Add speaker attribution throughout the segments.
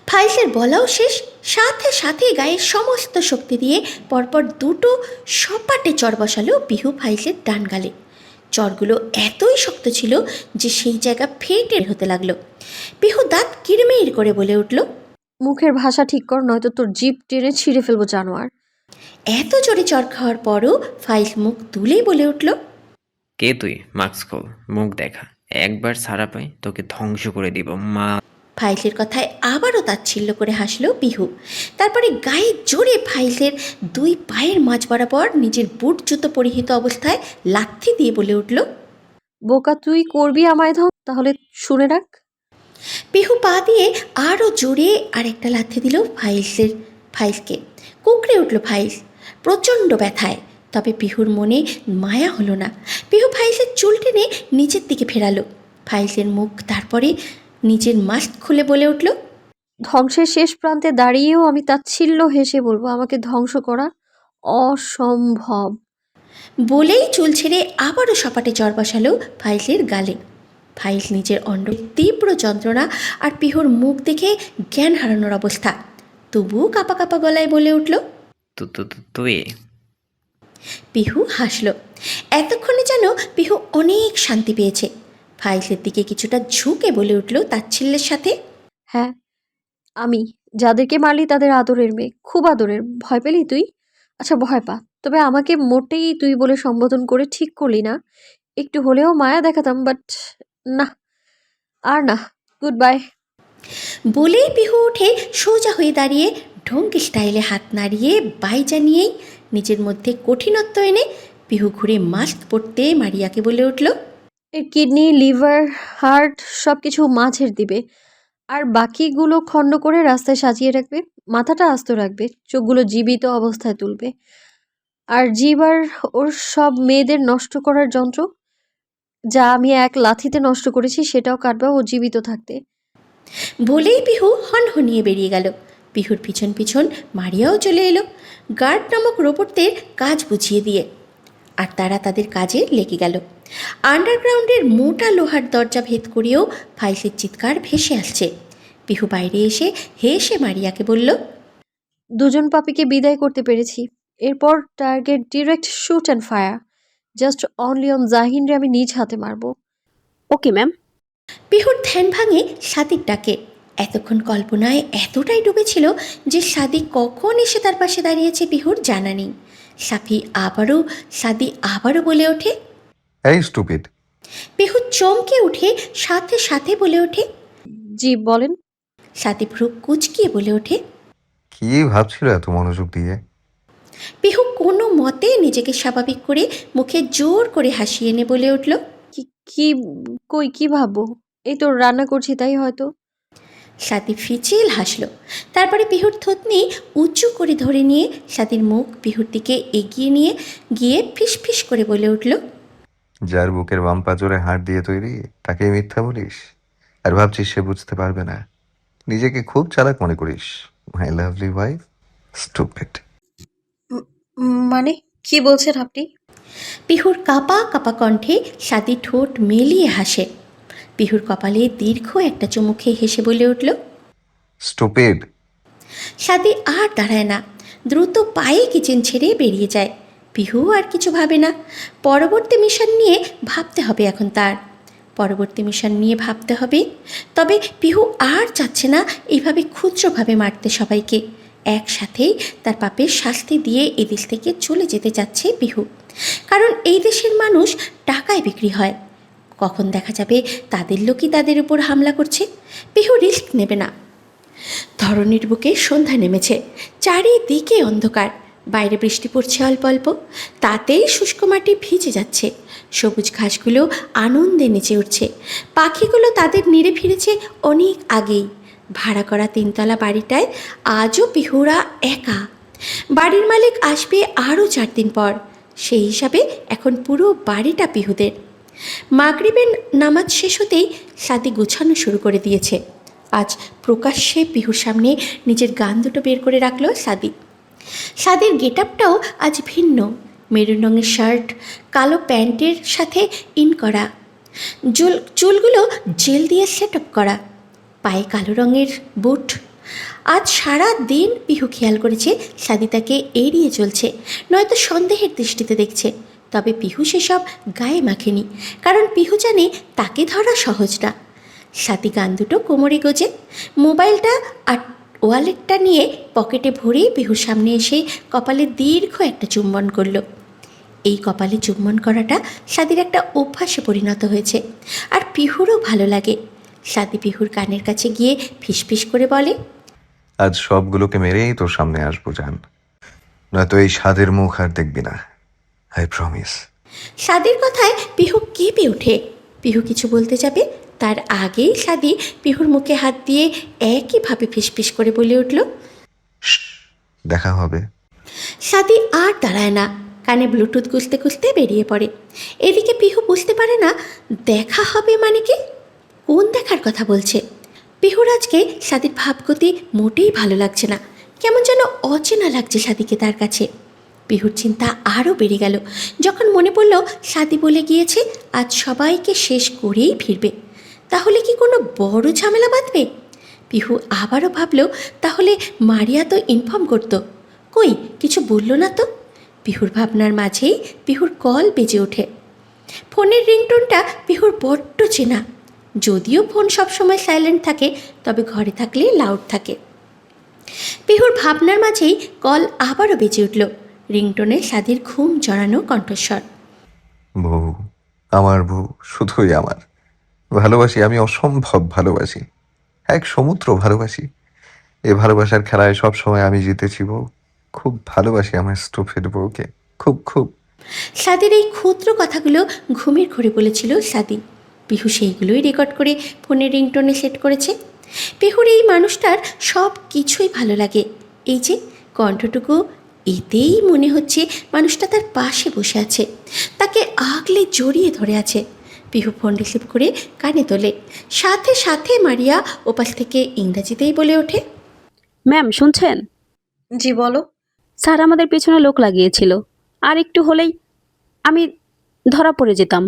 Speaker 1: ফাইজের বলাও শেষ, সাথে সাথে গায়ের সমস্ত শক্তি দিয়ে পরপর দুটো সপাটে চড় বসালো পিহু ফাইজের ডান গালে। চড়গুলো এতই শক্ত ছিল যে সেই জায়গা ফেটে হতে লাগলো। পিহু দাঁত কিরমির করে বলে উঠল,
Speaker 2: মুখের ভাষা ঠিক কর, নয়তো তোর জিভ টেনে ছিঁড়ে ফেলবো জানোয়ার।
Speaker 1: এত জোরে চড় খাওয়ার পরও ফাইজ মুখ তুলেই বলে উঠল,
Speaker 3: কে তুই? মাস্ক খোল, মুখ দেখা। একবার ছাড়া পাই তোকে ধ্বংস করে দিব মা।
Speaker 1: ফাইজের কথায় আবারও তাচ্ছিল্য করে হাসল পিহু। তারপরে গায়ে জোরে ফাইজের দুই পায়ের মাঝ বরাবর নিজের বুট জুতো পরিহিত অবস্থায় লাথি দিয়ে বলে উঠল,
Speaker 2: বোকা, তুই করবি আমায় তাহলে শুনে রাখ।
Speaker 1: পিহু পা দিয়ে আরও জোরে আরেকটা লাথি দিল ফাইজকে। কুঁকড়ে উঠল ফাইজ প্রচণ্ড ব্যথায়। তবে পিহুর মনে মায়া হলো না। পিহু ফাইজের চুল টেনে নিচের দিকে ফেরালো। ফাইজের মুখ তারপরে নিজের মাস্ক খুলে বলে উঠল,
Speaker 2: ধ্বংসের শেষ প্রান্তে দাঁড়িয়েও আমি তাচ্ছিল্য হেসে বলবো আমাকে ধ্বংস করা অসম্ভব।
Speaker 1: বলেই চুল ছেড়ে আবারও সপাটে চড় বসালো ফাইজের গালে। ফাইজ নিজের অন্ড তীব্র যন্ত্রণা আর পিহুর মুখ দেখে জ্ঞান হারানোর অবস্থা। তবুও কাঁপা কাঁপা গলায় বলে উঠল,
Speaker 3: তুই।
Speaker 1: পিহু হাসল। এতক্ষণে যেন পিহু অনেক শান্তি পেয়েছে। ফাইজের দিকে কিছুটা ঝুঁকে বলে উঠল তাচ্ছিল্যের সাথে,
Speaker 2: হ্যাঁ, আমি যাদেরকে মারলি তাদের আদরের মেয়ে, খুব আদরের। ভয় পেলি তুই? আচ্ছা ভয় পা, তবে আমাকে মোটেই তুই বলে সম্বোধন করে ঠিক করলি না। একটু হলেও মায়া দেখাতাম, বাট না, আর না। Good bye.
Speaker 1: বলেই পিহু উঠে সোজা হয়ে দাঁড়িয়ে ঢঙ্কি স্টাইলে হাত নাড়িয়ে বাই জানিয়েই নিজের মধ্যে কঠিনত্ব এনে পিহু ঘুরে মাস্ক পরতে মারিয়াকে বলে উঠল,
Speaker 2: এর কিডনি, লিভার, হার্ট সব কিছু মাছের দিবে, আর বাকিগুলো খণ্ড করে রাস্তায় সাজিয়ে রাখবে। মাথাটা আস্ত রাখবে, চোখগুলো জীবিত অবস্থায় তুলবে। আর জিবার ওর সব মেয়েদের নষ্ট করার যন্ত্র, যা আমি এক লাথিতে নষ্ট করেছি, সেটাও কাটবা ও জীবিত থাকতে।
Speaker 1: বলেই পিহু হনহনিয়ে বেরিয়ে গেল। পিহুর পিছন পিছন মারিয়াও চলে এলো, গার্ড নামক রোবটদের কাজ বুঝিয়ে দিয়ে। আর তারা তাদের কাজে লেগে গেল। আন্ডারগ্রাউন্ডের মোটা লোহার দরজা ভেদ করেও ফাইজের চিৎকার ভেসে আসছে। পিহু বাইরে এসে হেসে মারিয়াকে বলল,
Speaker 2: দুজন পাপিকে বিদায় করতে পেরেছি। এরপর target direct shoot and fire. Just only on জাহিনরে আমি নিজ হাতে মারবো।
Speaker 4: Okay ma'am.
Speaker 1: পিহুর ধ্যান ভাঙে সাদিক ডাকে। এতক্ষণ কল্পনায় এতটাই ডুবেছিল যে সাদি কখন এসে তার পাশে দাঁড়িয়েছে পিহুর জানা নেই। সাদি আবারও বলে ওঠে,
Speaker 5: এই স্টুপিড।
Speaker 1: পিহু চমকে উঠে সাথে সাথে বলে ওঠে,
Speaker 2: জি বলেন।
Speaker 1: সাদি ভ্রু কুচকিয়ে বলে ওঠে,
Speaker 5: কি ভাবছিল এত মনোযোগ দিয়ে?
Speaker 1: পিহু কোনো মতে নিজেকে স্বাভাবিক করে মুখে জোর করে হাসি এনে বলে উঠল,
Speaker 2: কি কি কই কি ভাববো? এই তো রান্না করছি, তাই হয়তো।
Speaker 1: সাদি ফিচিল হাসল। তারপরে পিহুর থুতনি উঁচু করে ধরে নিয়ে সাদির মুখ পিহুর দিকে এগিয়ে নিয়ে গিয়ে ফিস ফিস করে বলে উঠল,
Speaker 5: যার বুকের বাম পাজরে হাড় দিয়ে তৈরি তাকেই মিথ্যা বলিস? আর ভাবছিস সে বুঝতে পারবে না? নিজেকে খুব চালাক মনে করিস, মাই লাভলি ওয়াইফ। স্টুপিড।
Speaker 2: মানে কি বলছেন আপনি?
Speaker 1: পিহুর কাঁপা কাঁপা কণ্ঠে সাদি ঠোঁট মেলিয়ে হাসে। পিহুর কপালে দীর্ঘ একটা চুমু খেয়ে হেসে বলে উঠল,
Speaker 5: স্টুপিড।
Speaker 1: সাদি আর দাঁড়ায় না, দ্রুত পায়ে কিচেন ছেড়ে বেরিয়ে যায়। পিহু আর কিছু ভাবে না। পরবর্তী মিশন নিয়ে ভাবতে হবে এখন তার। তবে পিহু আর চাচ্ছে না এইভাবে ক্ষুদ্রভাবে মারতে সবাইকে। একসাথেই তার পাপের শাস্তি দিয়ে এদেশ থেকে চলে যেতে চাচ্ছে পিহু। কারণ এই দেশের মানুষ টাকায় বিক্রি হয়। কখন দেখা যাবে তাদের লোকই তাদের উপর হামলা করছে। পিহু রিস্ক নেবে না। ধরণীর বুকে সন্ধ্যা নেমেছে, চারিদিকে অন্ধকার। বাইরে বৃষ্টি পড়ছে অল্প অল্প, তাতেই শুষ্ক মাটি ভিজে যাচ্ছে। সবুজ ঘাসগুলো আনন্দে নেচে উঠছে। পাখিগুলো তাদের নিড়ে ফিরেছে অনেক আগেই। ভাড়া করা 3তলা বাড়িটায় আজও পিহুরা একা। বাড়ির মালিক আসবে আরও 4 দিন পর। সেই হিসাবে এখন পুরো বাড়িটা পিহুদের। মাগরিবের নামাজ শেষ হতেই সাদি গোছানো শুরু করে দিয়েছে। আজ প্রকাশ্যে পিহুর সামনে নিজের গান দুটো বের করে রাখলো সাদির গেট আপটাও আজ ভিন্ন। মেরুন রঙের শার্ট, কালো প্যান্টের সাথে ইন করা, চুলগুলো জেল দিয়ে সেট আপ করা, পায়ে কালো রঙের বুট। আজ সারা দিন পিহু খেয়াল করেছে সাদি তাকে এড়িয়ে চলছে, নয়তো সন্দেহের দৃষ্টিতে দেখছে। তবে পিহু সেসব গায়ে মাখেনি, কারণ পিহু জানে তাকে ধরা সহজ না। সাদি গান দুটো কোমরে গোজে, মোবাইলটা আর ওয়ালেটটা নিয়ে পকেটে ভরে পিহুর সামনে এসে কপালে দীর্ঘ একটা চুম্বন করলো। এই কপালে চুম্বন করাটা সাদির একটা অভ্যাসে পরিণত হয়েছে, আর পিহুরও ভালো লাগে। সাদি পিহুর কানের কাছে গিয়ে ফিসফিস করে বলে,
Speaker 5: আজ সবগুলোকে মেরেই তোর সামনে আসবো জান, নয়তো এই স্বাদের মুখ আর দেখবি না, আই প্রমিস।
Speaker 1: সাদির কথায় পিহু কেঁপে ওঠে। পিহু কিছু বলতে যাবে, তার আগেই সাদি পিহুর মুখে হাত দিয়ে একইভাবে ফিসফিস করে বলে উঠল,
Speaker 5: দেখা হবে।
Speaker 1: সাদি আর দাঁড়ায় না, কানে ব্লুটুথ গুঁজতে গুঁজতে বেরিয়ে পড়ে। এদিকে পিহু বুঝতে পারে না দেখা হবে মানে কি, কোন দেখার কথা বলছে। পিহুর আজকে সাদির ভাবগতি মোটেই ভালো লাগছে না, কেমন যেন অচেনা লাগছে সাদিকে তার কাছে। পিহুর চিন্তা আরও বেড়ে গেল যখন মনে পড়ল সাদি বলে গিয়েছে আজ সবাইকে শেষ করেই ফিরবে। তাহলে কি কোনো বড় ঝামেলা বাঁধবে? পিহু আবারও ভাবল, তাহলে মারিয়া তো ইনফর্ম করতো, কই কিছু বলল না তো। পিহুর ভাবনার মাঝেই পিহুর কল বেজে ওঠে। ফোনের রিংটোনটা পিহুর বড্ড চেনা, যদিও ফোন সবসময় সাইলেন্ট থাকে, তবে ঘরে থাকলে লাউড থাকে। পিহুর ভাবনার মাঝেই কল আবারও বেজে উঠল। রিংটোনে সাদির ঘুম জড়ানো কণ্ঠস্বর।
Speaker 5: বউ, আমার বউ, শুধুই আমার। ভালোবাসি, আমি অসম্ভব ভালোবাসি, এক সমুদ্র ভালোবাসি। এ ভালোবাসার খেলায় সব সময় আমি জিতেছি বউ। খুব ভালোবাসি আমার স্টুপিড বউকে, খুব খুব।
Speaker 1: সাদির এই ক্ষুদ্র কথাগুলো ঘুমের ঘরে বলেছিল সাদি। পিহু সেইগুলোই রেকর্ড করে ফোনের রিংটোনে সেট করেছে। পিহুর এই মানুষটার সব কিছুই ভালো লাগে, এই যে কণ্ঠটুকু, এতেই মনে হচ্ছে মানুষটা তার পাশে বসে আছে, তাকে আগলে জড়িয়ে ধরে আছে। পিহু ফোন রিসিভ করে কানে তোলে, সাথে সাথে মারিয়া ওপাশ থেকে ইংরাজিতেই বলে ওঠে,
Speaker 4: ম্যাম শুনছেন?
Speaker 2: জি বলো।
Speaker 4: স্যার আমাদের পেছনে লোক লাগিয়েছিল, আর একটু হলেই আমি ধরা পড়ে যেতাম।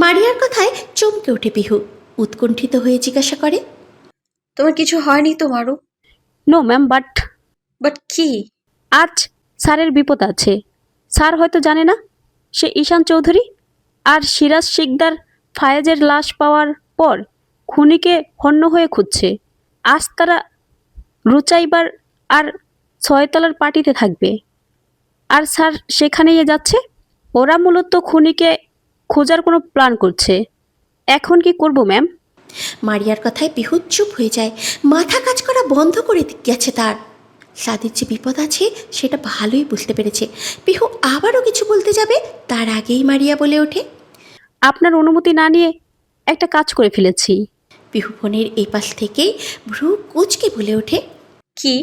Speaker 1: মারিয়ার কথায় চমকে ওঠে পিহু, উৎকণ্ঠিত হয়ে জিজ্ঞাসা করে,
Speaker 2: তোমার কিছু হয়নি তো মারু?
Speaker 4: নো ম্যাম,
Speaker 2: বাট কি?
Speaker 4: আজ স্যারের বিপদ আছে। স্যার হয়তো জানে না, সে ঈশান চৌধুরী আর সিরাজ শিকদার ফায়েজের লাশ পাওয়ার পর খুনিকে হন্য হয়ে খুঁজছে। আজ তারা রুচাইবার আর ছয়তলার পার্টিতে থাকবে, আর স্যার সেখানেই যাচ্ছে। ওরা মূলত খুনিকে খোঁজার কোনো প্ল্যান করছে। এখন কি করব ম্যাম?
Speaker 1: মারিয়ার কথায় পিহু চুপ হয়ে যায়, মাথা কাজ করা বন্ধ করে গেছে তার। সাদির যে বিপদ আছে সেটা ভালোই বুঝতে পেরেছে। পিহু আবারও কিছু বলতে যাবে, তার আগেই মারিয়া বলে ওঠে,
Speaker 4: আপনার অনুমতি না নিয়ে একটা কাজ করে ফেলেছি।
Speaker 1: পিহু ফোনের এই পাশ থেকেই ভ্রু কুচকে বলে ওঠে,
Speaker 2: কি?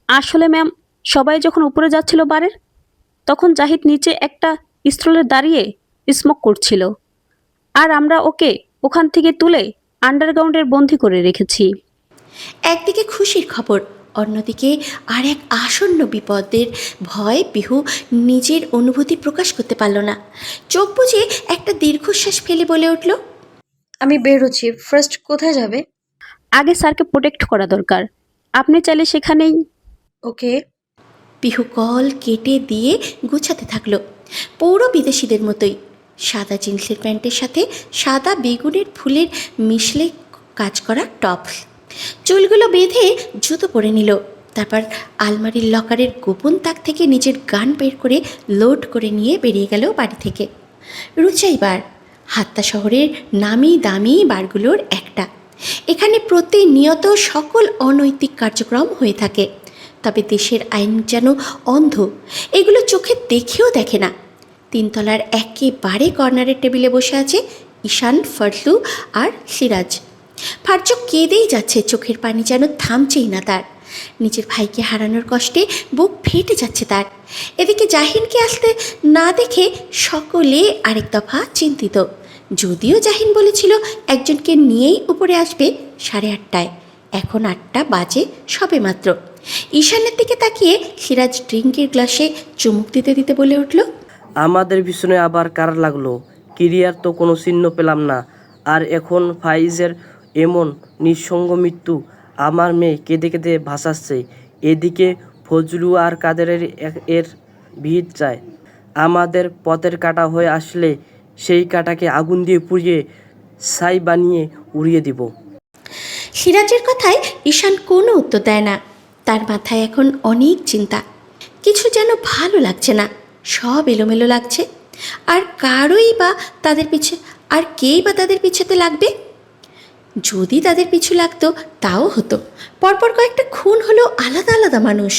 Speaker 4: আসলে ম্যাম, সবাই যখন উপরে যাচ্ছিল বারের, তখন জাহিদ নিচে একটা স্টলে দাঁড়িয়ে স্মোক করছিল, আর আমরা ওকে ওখান থেকে তুলে আন্ডারগ্রাউন্ডের বন্দি করে রেখেছি।
Speaker 1: একদিকে খুশির খবর, অন্যদিকে আর এক আসন্ন বিপদের ভয়। পিহু নিজের অনুভূতি প্রকাশ করতে পারল না, চোখ বুজে একটা দীর্ঘশ্বাস ফেলে বলে উঠল,
Speaker 2: আমি বেরোচ্ছি। ফার্স্ট কোথায় যাবে?
Speaker 4: আগে স্যারকে প্রোটেক্ট করা দরকার। আপনি চাইলে সেখানেই।
Speaker 2: ওকে।
Speaker 1: পিহু কল কেটে দিয়ে গুছাতে থাকলো, পৌর বিদেশিদের মতোই। সাদা জিন্সের প্যান্টের সাথে সাদা বেগুনের ফুলের মিশলে কাজ করা টপস, চুলগুলো বেঁধে জুতো পরে নিল। তারপর আলমারির লকারের গোপন তাক থেকে নিজের গান বের করে লোড করে নিয়ে বেরিয়ে গেল বাড়ি থেকে। রুচাই বার হাত্তা শহরের নামি দামি বারগুলোর একটা। এখানে প্রতিনিয়ত সকল অনৈতিক কার্যক্রম হয়ে থাকে, তবে দেশের আইন যেন অন্ধ, এগুলো চোখে দেখেও দেখে না। তিনতলার একেবারে কর্নারের টেবিলে বসে আছে ঈশান, ফজলু আর সিরাজ। ফারচুক কেঁদেই যাচ্ছে, চোখের পানি যেন থামছেই না তার। নিজের ভাইকে হারানোর কষ্টে বুক ফেটে যাচ্ছে তার। এদিকে জাহিনকে আসতে না দেখে সকলে আরেক দফা চিন্তিত, যদিও জাহিন বলেছিল একজনকে নিয়েই উপরে আসবে 8:30টায়। এখন 8টা বাজে সবে মাত্র। ঈশানের দিকে তাকিয়ে সিরাজ ড্রিঙ্কের গ্লাসে চুমুক দিতে দিতে বলে উঠল,
Speaker 6: আমাদের পিছনে আবার কার লাগলো? ক্যারিয়ার তো কোনো চিহ্ন পেলাম না। আর এখন ফাইজের এমন নিঃসঙ্গ মৃত্যু, আমার মেয়ে কেঁদে কেঁদে ভাসাচ্ছে। এদিকে ফজলু আর কাদেরের এর ভিড় চায়। আমাদের পথের কাঁটা হয়ে আসলে সেই কাঁটাকে আগুন দিয়ে পুড়িয়ে ছাই বানিয়ে উড়িয়ে দিব।
Speaker 1: সিরাজের কথায় ঈশান কোনো উত্তর দেয় না। তার মাথায় এখন অনেক চিন্তা। কিছু যেন ভালো লাগছে না, সব এলোমেলো লাগছে। আর কারোই বা তাদের পিছে আর কেই বা তাদের পিছুতে লাগবে? যদি তাদের পিছু লাগতো তাও হতো, পরপর কয়েকটা খুন হলো আলাদা আলাদা মানুষ।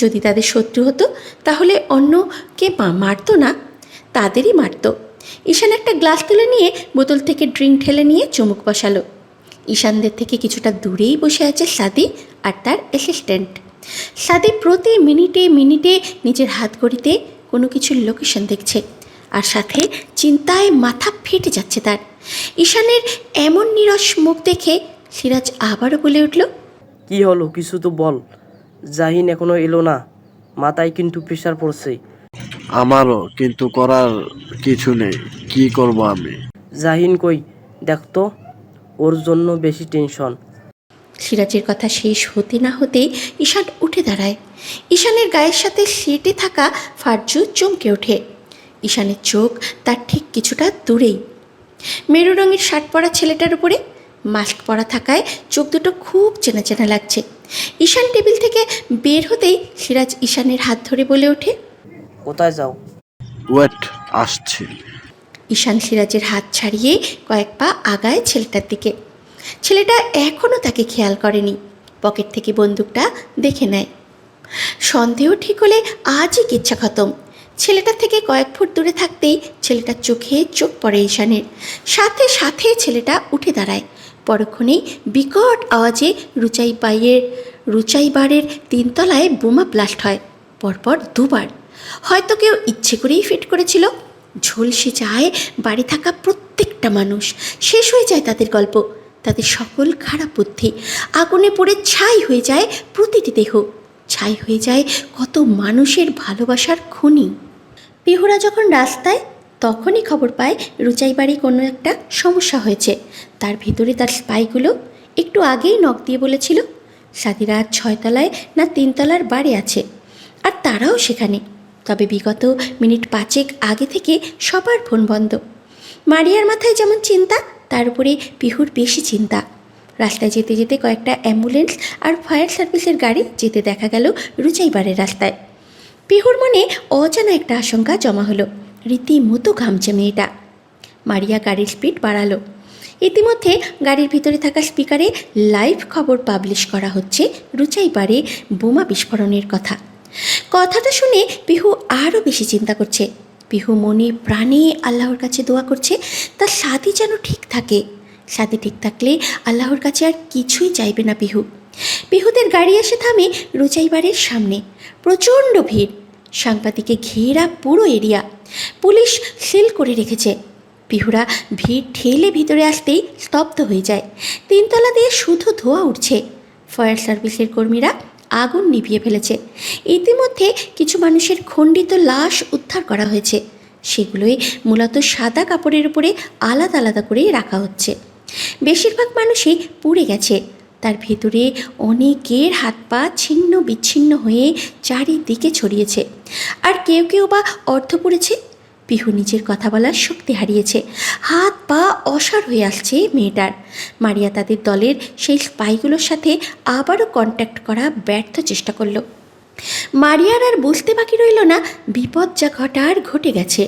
Speaker 1: যদি তাদের শত্রু হতো তাহলে অন্যকে মারতো না, তাদেরই মারতো। ঈশান একটা গ্লাস তুলে নিয়ে বোতল থেকে ড্রিঙ্ক ঢেলে নিয়ে চুমুক বসালো। ঈশানদের থেকে কিছুটা দূরেই বসে আছে সাদি আর তার অ্যাসিস্ট্যান্ট। সাদি প্রতি মিনিটে মিনিটে নিজের হাত ঘড়িতে কোনো কিছুর লোকেশন দেখছে, আর সাথে চিন্তায় মাথা ফেটে যাচ্ছে তার। ঈশানের এমন নিরস মুখ দেখে সিরাজ আবারও বলে উঠল,
Speaker 6: কি হলো, কিছু তো বল। জাহিন এখনো এলো না, মাথায় কিন্তু প্রেশার পড়ছে।
Speaker 7: আমারও, কিন্তু করার কিছু নেই। কি করব আমি?
Speaker 6: জাহিন কই, দেখতো, ওর জন্য বেশি টেনশন।
Speaker 1: সিরাজের কথা শেষ হতে না হতেই ঈশান উঠে দাঁড়ায়। ঈশানের গায়ের সাথে সেটে থাকা ফারজু চমকে ওঠে। ঈশানের চোখ তার ঠিক কিছুটা দূরেই। মেরু রঙের শার্ট পরা ছেলেটার উপরে মাস্ক পরা থাকায় চোখ দুটো খুব চেনা চেনা লাগছে। ঈশান টেবিল থেকে বের হতেই সিরাজ ঈশানের হাত ধরে বলে ওঠে,
Speaker 6: কোথায় যাও?
Speaker 7: ওয়েট, আসছি।
Speaker 1: ঈশান সিরাজের হাত ছাড়িয়ে কয়েক পা আগায় ছেলেটার দিকে। ছেলেটা এখনও তাকে খেয়াল করেনি, পকেট থেকে বন্দুকটা দেখে নেয়। সন্দেহ ঠিক হলে আজই কিচ্ছা খতম। ছেলেটার থেকে কয়েক ফুট দূরে থাকতেই ছেলেটার চোখে চোখ পড়ে ঈশানের। সাথে সাথে ছেলেটা উঠে দাঁড়ায়। পরক্ষণেই বিকট আওয়াজে রুচাইবারের 3 তলায় বোমা ব্লাস্ট হয়, পরপর 2 বার। হয়তো কেউ ইচ্ছে করেই ফিট করেছিল। ঝলসে যায় বাড়ি থাকা প্রত্যেকটা মানুষ, শেষ হয়ে যায় তাদের গল্প, তাদের সকল খারাপ বুদ্ধি। আগুনে পড়ে ছাই হয়ে যায় প্রতিটি দেহ, ছাই হয়ে যায় কত মানুষের ভালোবাসার খনি। পিহুরা যখন রাস্তায়, তখনই খবর পায় রুচাইবাড়ি কোনো একটা সমস্যা হয়েছে। তার ভিতরে তার স্পাইগুলো একটু আগেই নক দিয়ে বলেছিল সাদিরা 6 তলায় না 3 তলার বাড়ি আছে, আর তারাও সেখানে। তবে বিগত মিনিট 5 আগে থেকে সবার ফোন বন্ধ। মারিয়ার মাথায় যেমন চিন্তা, তার উপরে পিহুর বেশি চিন্তা। রাস্তায় যেতে যেতে কয়েকটা অ্যাম্বুলেন্স আর ফায়ার সার্ভিসের গাড়ি যেতে দেখা গেল রুচাইবাড়ির রাস্তায়। পিহুর মনে অজানা একটা আশঙ্কা জমা হলো। রীতিমতো ঘামছে মেয়েটা। মারিয়া গাড়ির স্পিড বাড়ালো। ইতিমধ্যে গাড়ির ভিতরে থাকা স্পিকারে লাইভ খবর পাবলিশ করা হচ্ছে রুচাইবাড়ি বোমা বিস্ফোরণের কথা। কথাটা শুনে পিহু আরও বেশি চিন্তা করছে। পিহু মনে প্রাণে আল্লাহর কাছে দোয়া করছে তার সাদি যেন ঠিক থাকে। সাদি ঠিক থাকলে আল্লাহর কাছে আর কিছুই চাইবে না পিহু। পিহুদের গাড়ি এসে থামে রুচাইবাড়ির সামনে। প্রচণ্ড ভিড়, সাংবাদিকে ঘেরা পুরো এরিয়া, পুলিশ সিল করে রেখেছে। পিহুরা ভিড় ঠেলে ভিতরে আসতেই স্তব্ধ হয়ে যায়। 3 তলা দিয়ে শুধু ধোঁয়া উঠছে। ফায়ার সার্ভিসের কর্মীরা আগুন নিভিয়ে ফেলেছে। ইতিমধ্যে কিছু মানুষের খণ্ডিত লাশ উদ্ধার করা হয়েছে। সেগুলোই মূলত সাদা কাপড়ের উপরে আলাদা আলাদা করে রাখা হচ্ছে। বেশিরভাগ মানুষই পুড়ে গেছে। তার ভেতরে অনেকের হাত পা ছিন্ন বিচ্ছিন্ন হয়ে চারিদিকে ছড়িয়েছে, আর কেউ কেউ বা অর্ধ পুড়েছে। পিহু নিজের কথা বলার শক্তি হারিয়েছে, হাত পা অসাড় হয়ে আসছে মেয়েটার। মারিয়া তাদের দলের সেই স্পাইগুলোর সাথে আবারও কন্ট্যাক্ট করা ব্যর্থ চেষ্টা করলো। মারিয়ার আর বুঝতে বাকি রইল না বিপদ যা ঘটার ঘটে গেছে,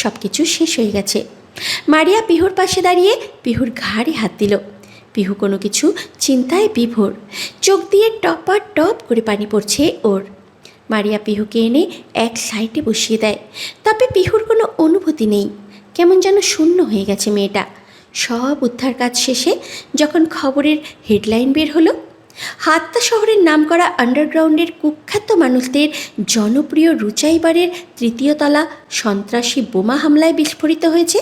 Speaker 1: সব কিছু শেষ হয়ে গেছে। মারিয়া পিহুর পাশে দাঁড়িয়ে পিহুর ঘাড়ে হাত দিল। পিহু কোনো কিছু চিন্তায় বিভোর, চোখ দিয়ে টপার টপ করে পানি পড়ছে ওর। মারিয়া পিহুকে এনে এক সাইডে বসিয়ে দেয়। তবে পিহুর কোনো অনুভূতি নেই, কেমন যেন শূন্য হয়ে গেছে মেয়েটা। সব উদ্ধার কাজ শেষে যখন খবরের হেডলাইন বের হলো, হাত্তা শহরের নামকরা আন্ডারগ্রাউন্ডের কুখ্যাত মানুষদের জনপ্রিয় রুচাইবাড়ির 3য় তলা সন্ত্রাসী বোমা হামলায় বিস্ফোরিত হয়েছে,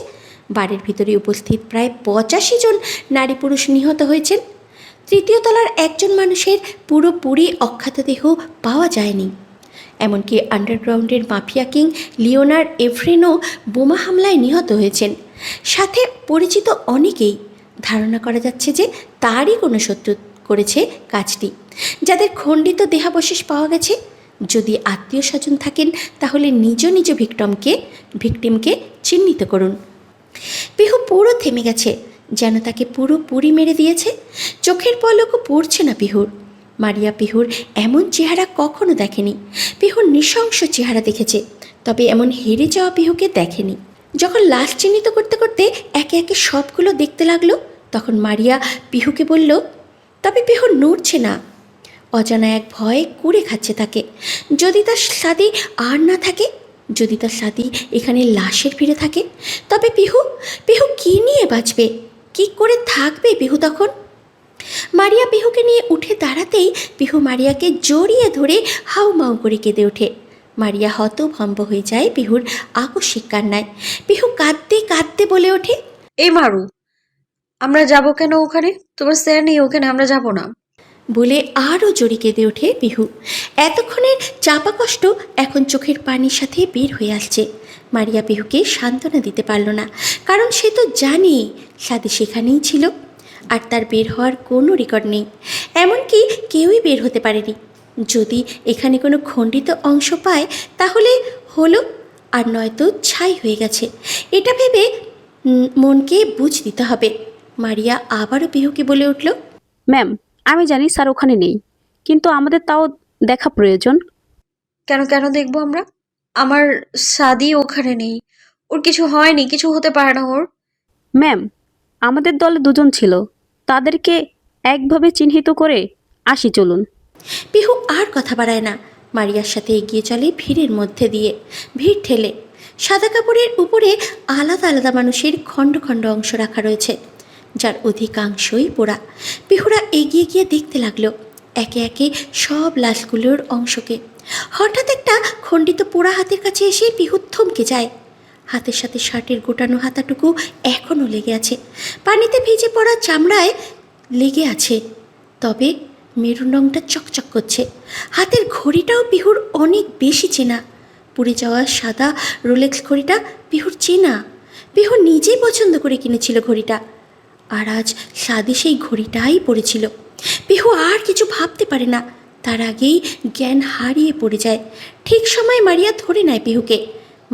Speaker 1: বাড়ির ভিতরে উপস্থিত প্রায় 85 জন নারী পুরুষ নিহত হয়েছেন, 3য় তলার একজন মানুষের পুরোপুরি অক্ষত দেহ পাওয়া যায়নি, এমনকি আন্ডারগ্রাউন্ডের মাফিয়া কিং লিওনার এভ্রেনও বোমা হামলায় নিহত হয়েছেন। সাথে পরিচিত অনেকেই। ধারণা করা যাচ্ছে যে তারই কোনো শত্রু করেছে কাজটি। যাদের খণ্ডিত দেহাবশেষ পাওয়া গেছে, যদি আত্মীয় স্বজন থাকেন তাহলে নিজ নিজ ভিকটিমকে চিহ্নিত করুন। পিহু পুরো থেমে গেছে, যেন তাকে পুরোপুরি মেরে দিয়েছে। চোখের পলকও পড়ছে না পিহুর। মারিয়া পিহুর এমন চেহারা কখনো দেখেনি। পিহুর নৃশংস চেহারা দেখেছে, তবে এমন হেরে যাওয়া পিহুকে দেখেনি। যখন লাশ চিহ্নিত করতে করতে একে একে সবগুলো দেখতে লাগলো, তখন মারিয়া পিহুকে বলল, তবে পিহু নড়ছে না। অজানা এক ভয় কুড়ে খাচ্ছে তাকে। যদি তার সাদি আর না থাকে, যদি তার সাদি এখানে লাশের ভিড়ে থাকে, তবে পিহু কী নিয়ে বাঁচবে? কী করে থাকবে পিহু তখন? মারিয়া পিহুকে নিয়ে উঠে দাঁড়াতেই পিহু মারিয়াকে জড়িয়ে ধরে হাউমাউ করে কেঁদে ওঠে। মারিয়া হতভম্ব হয়ে যায় পিহুর আকস্মিক কান্নায়। পিহু কাঁদতে কাঁদতে বলে ওঠে,
Speaker 2: এই মারু, আমরা যাব কেন ওখানে? তোমার স্যার নেই ওখানে, আমরা যাব না।
Speaker 1: বলে আরও জোরে কেঁদে ওঠে পিহু। এতক্ষণের চাপা কষ্ট এখন চোখের পানির সাথে বের হয়ে আসছে। মারিয়া পিহুকে সান্ত্বনা দিতে পারল না, কারণ সে তো জানে সাদি সেখানেই ছিল, আর তার বের হওয়ার কোনো রেকর্ড নেই। এমনকি কেউই বের হতে পারেনি। যদি এখানে কোনো খণ্ডিত অংশ পায় তাহলে হলো, আর নয়তো ছাই হয়ে গেছে। এটা ভেবে মনকে বুঝ দিতে হবে। মারিয়া আবারও পিহুকে বলে উঠল,
Speaker 4: ম্যাম, আমি জানি স্যার ওখানে নেই, কিন্তু আমাদের তাও দেখা প্রয়োজন।
Speaker 2: কেন কেন দেখবো আমরা? আমার সাদি ওখানে নেই, ওর কিছু হয়নি, কিছু হতে পারে না ওর।
Speaker 4: ম্যাম, আমাদের দলে দুজন ছিল, তাদেরকে একভাবে চিহ্নিত করে আসি, চলুন।
Speaker 1: পিহু আর কথা বাড়ায় না। মারিয়ার সাথে এগিয়ে চলে ভিড়ের মধ্যে দিয়ে, ভিড় ঠেলে। সাদা কাপড়ের উপরে আলাদা আলাদা মানুষের খণ্ড খণ্ড অংশ রাখা রয়েছে, যার অধিকাংশই পোড়া। পিহুরা এগিয়ে গিয়ে দেখতে লাগলো একে একে সব লাশগুলোর অংশকে। হঠাৎ একটা খণ্ডিত পোড়া হাতের কাছে এসে পিহু থমকে যায়। হাতের সাথে শার্টের গোটানো হাতাটুকু এখনও লেগে আছে, পানিতে ভিজে পড়া চামড়ায় লেগে আছে, তবে মেরুন রঙটা চকচক করছে। হাতের ঘড়িটাও পিহুর অনেক বেশি চেনা। পুড়ে যাওয়া সাদা রোলেক্স ঘড়িটা পিহুর চেনা। পিহু নিজেই পছন্দ করে কিনেছিল ঘড়িটা, আর আজ সাদি সেই ঘড়িটাই পড়েছিল। পিহু আর কিছু ভাবতে পারে না, তার আগেই জ্ঞান হারিয়ে পড়ে যায়। ঠিক সময় মারিয়া ধরে নেয় পিহুকে।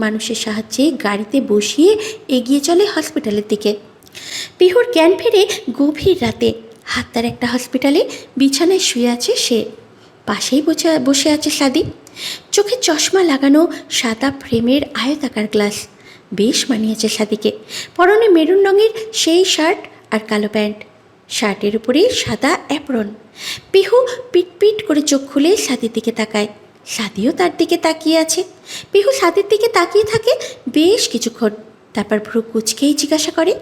Speaker 1: মানুষের সাহায্যে গাড়িতে বসিয়ে এগিয়ে চলে হসপিটালের দিকে। পিহুর জ্ঞান ফেরে গভীর রাতে। হাততার একটা হসপিটালে বিছানায় শুয়ে আছে সে। পাশেই বসে আছে সাদি। চোখে চশমা লাগানো, সাদা ফ্রেমের আয়তাকার গ্লাস বেশ মানিয়েছে সাদিকে। পরনে মেরুন রঙের সেই শার্ট আর কালো প্যান্ট, শার্টের উপরে সাদা অ্যাপ্রন। পিহু পিট করে চোখ খুলে সাদির দিকে তাকায়। সাদিও তার দিকে তাকিয়ে আছে। পিহু সাদির দিকে তাকিয়ে থাকে বেশ কিছুক্ষণ, তারপর ভ্রু কুচকেই জিজ্ঞাসা করে,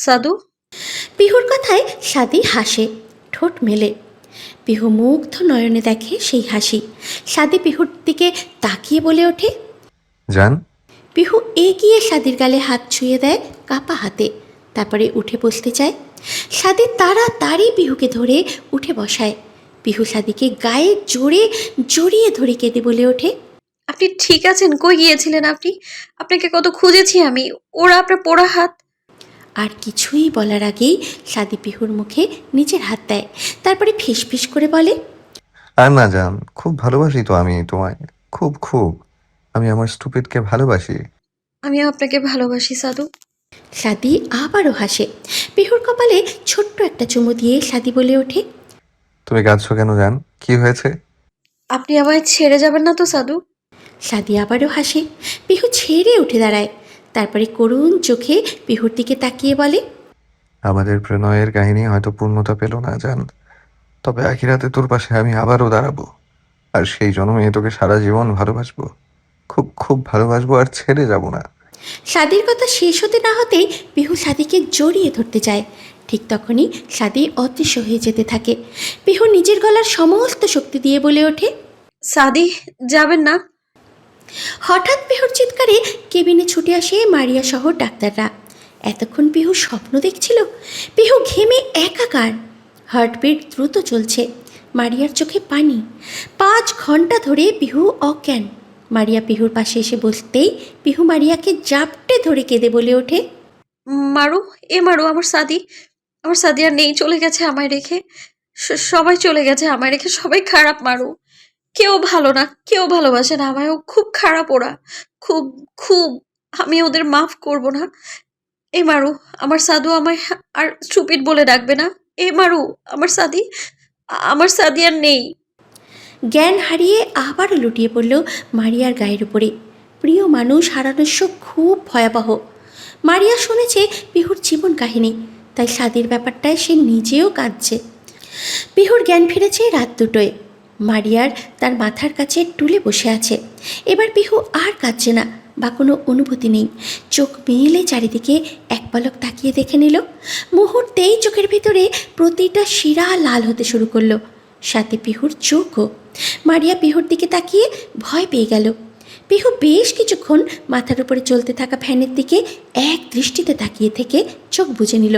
Speaker 2: সাদু?
Speaker 1: পিহুর কথায় সাদি হাসে, ঠোঁট মেলে। পিহু মুগ্ধ নয়নে দেখে সেই হাসি। সাদি পিহুর দিকে তাকিয়ে বলে ওঠে,
Speaker 5: জান।
Speaker 1: পিহু এগিয়ে সাদির গালে হাত ছুঁয়ে দেয় কাপা হাতে, তারপরে উঠে বসতে চায়। সাদি তাড়াতাড়ি পিহুকে ধরে উঠে বসায়। পিহু সাদিকে গায়ে জড়িয়ে ধরে কেঁদে বলে ওঠে,
Speaker 2: আপনি ঠিক আছেন? কই গিয়েছিলেন আপনি? আপনাকে কত খুঁজেছি আমি। ওরা আপনার পোড়া হাত।
Speaker 1: আর কিছুই বলার আগেই সাদি পিহুর মুখে নিজের হাত দেয়, তারপরে ফিসফিস করে বলে,
Speaker 5: আর না জান, খুব ভালোবাসি তো আমি তোমায়, খুব খুব। আমি আমার স্টুপিডকে ভালোবাসি।
Speaker 2: আমিও আপনাকে ভালোবাসি সাদু।
Speaker 1: সাদি আবারও হাসে। পিহুর কপালে ছোট্ট একটা চুমু দিয়ে সাদি বলে ওঠে,
Speaker 5: তুমি কাঁদছো কেন জান? কি হয়েছে?
Speaker 2: আপনি আমায় ছেড়ে যাবেন না তো সাদু?
Speaker 1: সাদি আবারও হাসে। পিহু ছেড়ে উঠে দাঁড়ায়, তারপরে করুণ চোখে পিহুর দিকে তাকিয়ে বলে,
Speaker 5: আমাদের প্রণয়ের কাহিনী হয়তো পূর্ণতা পেল না জান, তবে আখিরাতে তোর পাশে আমি আবারও দাঁড়াবো। আর সেই জন্মে তোকে সারা জীবন ভালোবাসবো, খুব খুব ভালোবাসবো, আর ছেড়ে যাব না।
Speaker 1: সাদির কথা শেষ হতে না হতেই পিহু সাদিকে জড়িয়ে ধরতে যায়। ঠিক তখনই সাদি অদৃশ্য হয়ে যেতে থাকে। পিহু নিজের গলার সমস্ত শক্তি দিয়ে বলে ওঠে,
Speaker 2: সাদি, যাবেন না।
Speaker 1: হঠাৎ পিহুর চিৎকারে কেবিনে ছুটে আসে মারিয়া সহ ডাক্তাররা। এতক্ষণ পিহু স্বপ্ন দেখছিল। পিহু ঘেমে একাকার, হার্টবিট দ্রুত চলছে। মারিয়ার চোখে পানি। 5 ঘন্টা ধরে পিহু অজ্ঞান। মারিয়া পিহুর পাশে এসে বসতেই পিহু মারিয়াকে জাপটে ধরে কেঁদে বলে ওঠে,
Speaker 2: মারু, এ মারু, আমার সাদি আর নেই, চলে গেছে আমায় রেখে। সবাই চলে গেছে আমায় রেখে, সবাই খারাপ মারু। কেউ ভালো না, কেউ ভালোবাসে না আমায়ও, খুব খারাপ ওরা, খুব খুব। আমি ওদের মাফ করব না। এ মারু, আমার সাধু আমায় আর স্টুপিড বলে ডাকবে না। এ মারু, আমার সাদি আর নেই।
Speaker 1: জ্ঞান হারিয়ে আবারও লুটিয়ে পড়ল মারিয়ার গায়ের উপরে। প্রিয় মানুষ হারানোর শোক খুব ভয়াবহ। মারিয়া শুনেছে পিহুর জীবন কাহিনী, তাই স্বাদের ব্যাপারটায় সে নিজেও কাঁদছে। পিহুর জ্ঞান ফিরেছে রাত 2টোয়। মারিয়ার তার মাথার কাছে টুলে বসে আছে। এবার পিহু আর কাঁদছে না বা কোনো অনুভূতি নেই। চোখ মেলে চারিদিকে এক পলক তাকিয়ে দেখে নিল। মুহূর্তেই চোখের ভিতরে প্রতিটা শিরা লাল হতে শুরু করলো, সাথে পিহুর চোখও। মারিয়া পিহুর দিকে তাকিয়ে ভয় পেয়ে গেল। পিহু বেশ কিছুক্ষণ মাথার উপরে চলতে থাকা ফ্যানের দিকে এক দৃষ্টিতে তাকিয়ে থেকে চোখ বুজে নিল।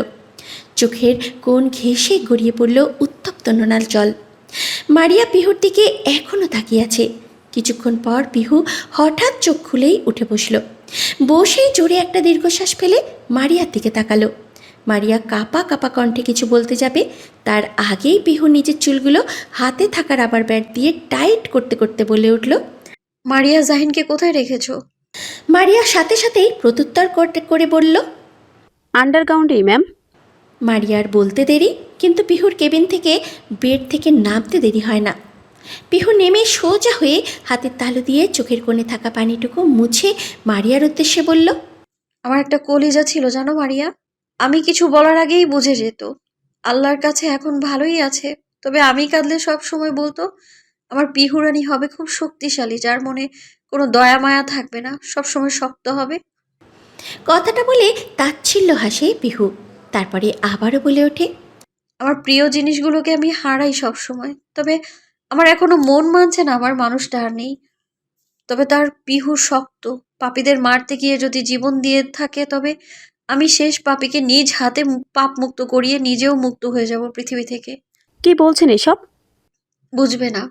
Speaker 1: চোখের কোণ ঘেঁষে গড়িয়ে পড়ল উত্তপ্ত নোনাল জল। মারিয়া পিহুর দিকে এখনও তাকিয়ে আছে। কিছুক্ষণ পর পিহু হঠাৎ চোখ খুলেই উঠে বসল। বসেই জোরে একটা দীর্ঘশ্বাস ফেলে মারিয়ার দিকে তাকালো। মারিয়া কাঁপা কাঁপা কণ্ঠে কিছু বলতে যাবে, তার আগেই পিহু নিজের চুলগুলো হাতে থাকা রাবার ব্যাট দিয়ে টাইট করতে করতে বলে উঠল,
Speaker 2: মারিয়া জাহিনকে কোথায় রেখেছো?
Speaker 1: মারিয়া সাথে সাথেই প্রত্যুত্তর করতে করে বলল,
Speaker 4: আন্ডারগ্রাউন্ডেই ম্যাম।
Speaker 1: মারিয়ার বলতে দেরি, কিন্তু পিহুর কেবিন থেকে বেড থেকে নামতে দেরি হয় না। পিহু নেমে সোজা হয়ে হাতের তালু দিয়ে চোখের কোণে থাকা পানিটুকু মুছে মারিয়ার উদ্দেশ্যে বলল,
Speaker 2: আমার একটা কলিজা ছিল জানো মারিয়া, আমি কিছু বলার আগেই বুঝে যেত। আল্লাহর কাছে এখন ভালোই আছে, তবে আমি কাঁদলে সব সময় বলতো আমার পিহুরানি হবে খুব শক্তিশালী, যার মনে কোনো দয়া মায়া থাকবে না, সব সময় শক্ত হবে।
Speaker 1: কথাটা বলে তাচ্ছিল্য হাসে পিহু। তারপরে আবারও বলে ওঠে,
Speaker 2: আমার প্রিয় জিনিসগুলোকে আমি হারাই সব সময়, তবে আমার এখনো মন মানছে না আমার মানুষটা আর নেই। তবে তার পিহু শক্ত, পাপীদের মারতে গিয়ে যদি জীবন দিয়ে থাকে, তবে আমি শেষ পাপীকে নিজ হাতে পাপ মুক্ত করিয়ে নিজেও মুক্ত হয়ে যাব পৃথিবী থেকে।
Speaker 4: কি বলছেন এসব?
Speaker 2: বুঝবে না।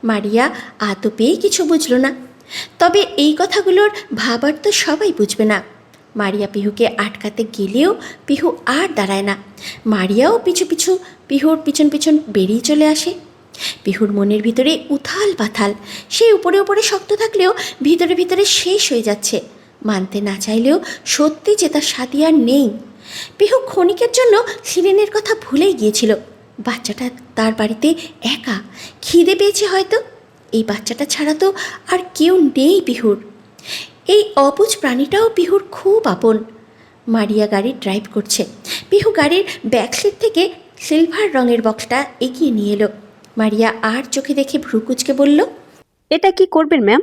Speaker 1: মারিয়া আদপেই কিছু বুঝল না। তবে এই কথাগুলোর ভাবার তো সবাই বুঝবে না। মারিয়া পিহুকে আটকাতে গেলেও পিহু আর দাঁড়ায় না। মারিয়াও পিছু পিছু পিহুর পিছন পিছন বেরিয়ে চলে আসে। পিহুর মনের ভিতরে উথাল পাথাল। সে উপরে উপরে শক্ত থাকলেও ভিতরে ভিতরে শেষ হয়ে যাচ্ছে। মানতে না চাইলেও সত্যি যে তার সাথী আর নেই। পিহু ক্ষণিকের জন্য সিরেনের কথা ভুলেই গিয়েছিল। বাচ্চাটা তার বাড়িতে একা, খিদে পেয়েছে হয়তো। এই বাচ্চাটা ছাড়া তো আর কেউ নেই পিহুর। এই অবুঝ প্রাণীটাও পিহুর খুব আপন। মারিয়া গাড়ি ড্রাইভ করছে। পিহু গাড়ির ব্যাকসিট থেকে সিলভার রঙের বক্সটা এগিয়ে নিয়ে এলো। মারিয়া আর চোখে দেখে ভ্রুকুচকে বলল,
Speaker 4: এটা কি করবেন ম্যাম?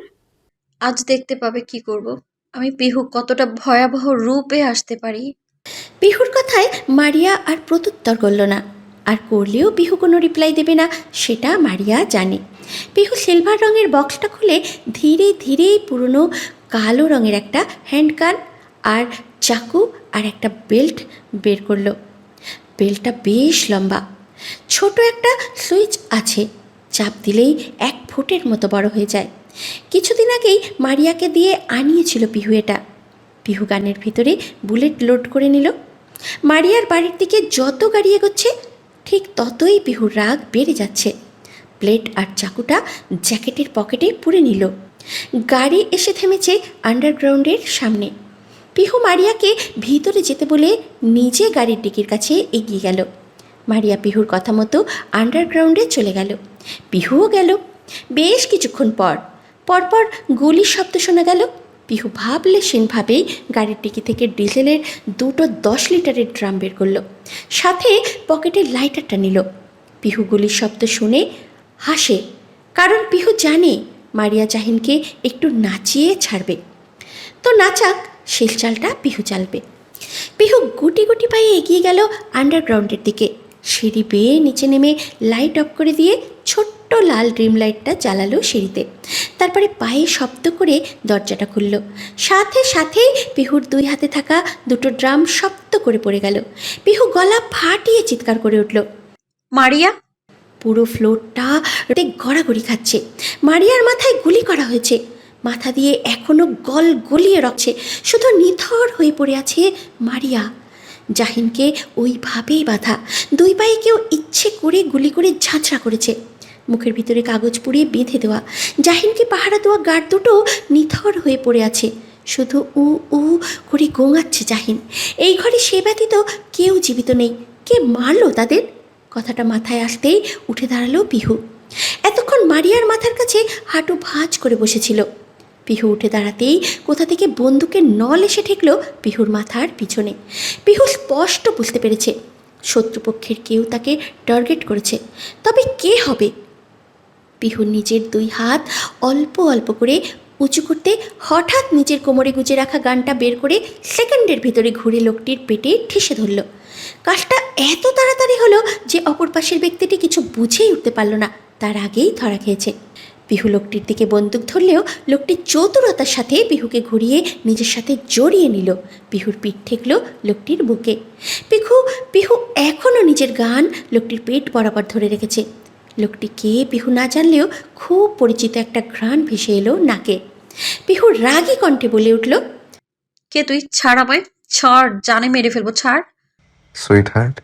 Speaker 2: আজ দেখতে পাবে কি করব। আমি পিহু কতটা ভয়াবহ রূপে আসতে পারি।
Speaker 1: পিহুর কথায় মারিয়া আর প্রত্যুত্তর করল না। আর করলেও পিহু কোনো রিপ্লাই দেবে না সেটা মারিয়া জানে। পিহু সিলভার রঙের বক্সটা খুলে ধীরে ধীরে পুরনো কালো রঙের একটা হ্যান্ডগান আর চাকু আর একটা বেল্ট বের করলো। বেল্টটা বেশ লম্বা, ছোট একটা সুইচ আছে, চাপ দিলেই 1 ফুটের মতো বড় হয়ে যায়। কিছুদিন আগেই মারিয়াকে দিয়ে আনিয়েছিল পিহু এটা। পিহু গানের ভিতরে বুলেট লোড করে নিল। মারিয়ার বাড়ির দিকে যত গাড়ি এগোচ্ছে ঠিক ততই পিহুর রাগ বেড়ে যাচ্ছে। প্লেট আর চাকুটা জ্যাকেটের পকেটে পুরে নিল। গাড়ি এসে থেমেছে আন্ডারগ্রাউন্ডের সামনে। পিহু মারিয়াকে ভিতরে যেতে বলে নিজে গাড়ির ডিকির কাছে এগিয়ে গেল। মারিয়া পিহুর কথা মতো আন্ডারগ্রাউন্ডে চলে গেল। পিহুও গেল। বেশ কিছুক্ষণ পরপর গুলির শব্দ শোনা গেল। পিহু ভাবেই গাড়ির ডিকি থেকে ডিজেলের 2টো 10 লিটারের ড্রাম বের করলো, সাথে পকেটের লাইটারটা নিল। পিহু গুলির শব্দ শুনে হাসে, কারণ পিহু জানে মারিয়া জাহিনকে একটু নাচিয়ে ছাড়বে। তো নাচাক, শেষ চালটা পিহু চালবে। পিহু গুটি গুটি পায়ে এগিয়ে গেল আন্ডারগ্রাউন্ডের দিকে। সিঁড়ি বেয়ে নিচে নেমে লাইট অফ করে দিয়ে ছোট্ট লাল ড্রিম লাইটটা জ্বালালো সিঁড়িতে। তারপরে পায়ে শব্দ করে দরজাটা খুলল। সাথে সাথেই পিহুর 2 হাতে থাকা 2টো ড্রাম শব্দ করে পড়ে গেল। পিহু গলা ফাটিয়ে চিৎকার করে উঠল,
Speaker 2: মারিয়া!
Speaker 1: পুরো ফ্লোরটা গড়াগড়ি খাচ্ছে। মারিয়ার মাথায় গুলি করা হয়েছে। মাথা দিয়ে এখনো গল গলিয়ে রচ্ছে, শুধু নিথর হয়ে পড়ে আছে মারিয়া। জাহিনকে ওইভাবেই বাঁধা, দুই পায়ে কেউ ইচ্ছে করে গুলি করে ঝাঁঝরা করেছে, মুখের ভিতরে কাগজ পুড়িয়ে বেঁধে দেওয়া। জাহিনকে পাহারা দেওয়া গার্ড দুটো নিথর হয়ে পড়ে আছে, শুধু উ উ করে গোঙাচ্ছে জাহিন। এই ঘরে সে ব্যতীত কেউ জীবিত নেই। কে মারলো তাদের? কথাটা মাথায় আসতেই উঠে দাঁড়ালো পিহু। এতক্ষণ মারিয়ার মাথার কাছে হাঁটু ভাঁজ করে বসেছিল। পিহু উঠে দাঁড়াতেই কোথা থেকে বন্দুকের নল এসে ঠেকল পিহুর মাথার পিছনে। পিহু স্পষ্ট বুঝতে পেরেছে শত্রুপক্ষের কেউ তাকে টার্গেট করেছে। তবে কে হবে? পিহু নিজের দুই হাত অল্প অল্প করে উঁচু করতে হঠাৎ নিজের কোমরে গুজে রাখা গানটা বের করে সেকেন্ডের ভিতরে ঘুরে লোকটির পেটে ঠেসে ধরল। কাজটা এত তাড়াতাড়ি হলো যে অপর পাশের ব্যক্তিটি কিছু বুঝেই উঠতে পারল না, তার আগেই ধরা খেয়েছে। পিহু লোকটির দিকে বন্দুক ধরলেও লোকটি চতুরতার সাথে পিহুকে ঘুরিয়ে নিজের সাথে জড়িয়ে নিল। পিহুর পিঠ ঠেকল লোকটির বুকে। পিহু এখনও নিজের গান লোকটির পেট বরাবর ধরে রেখেছে। লোকটি কে পিহু না জানলেও খুব পরিচিত একটা ঘ্রাণ ভেসে এলো নাকে। পিহু রাগী কণ্ঠে বলে উঠল,
Speaker 2: কে তুই? ছাড় আমায়, ছাড়, জানে মেরে ফেলবো, ছাড়।
Speaker 5: Sweet heart,